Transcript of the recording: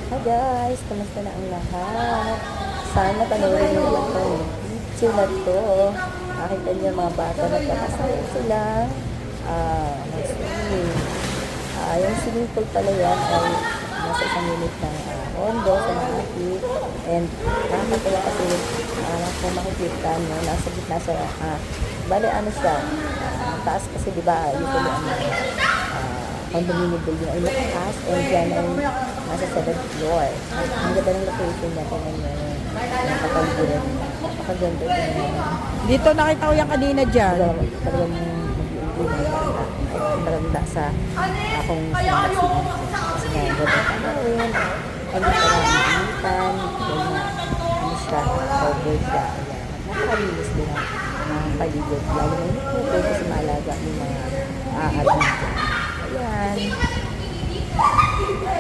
Hi guys, kamusta na ang lahat? Sana panoorin niyo itong video na to. Nakita niyo mga bata nagkakasaya sila. Mag-swimming. Yung swimming pool pala yan ay nasa isang unit ng condo sa Makati. And nakakatawa kasi kung makikita nyo, nasa gitna siya. Bale ano siya, taas kasi diba, usually condominium building ay mataas and yan ay nasa 7th floor. Ang ganda ng location niya, tingnan nyo yung kapaligiran. Napakaganda tingnan nyo. Dito nakita ko yan kanina dyan. Talagang maganda sa akong sinasinin. Kasi nga, ganda tanawin. Ang ganda na initan. Ano siya, cover siya. Napakalinis din ang paligid. Lalo na yung tubig kasi malaga yung mga ahad. Ayan.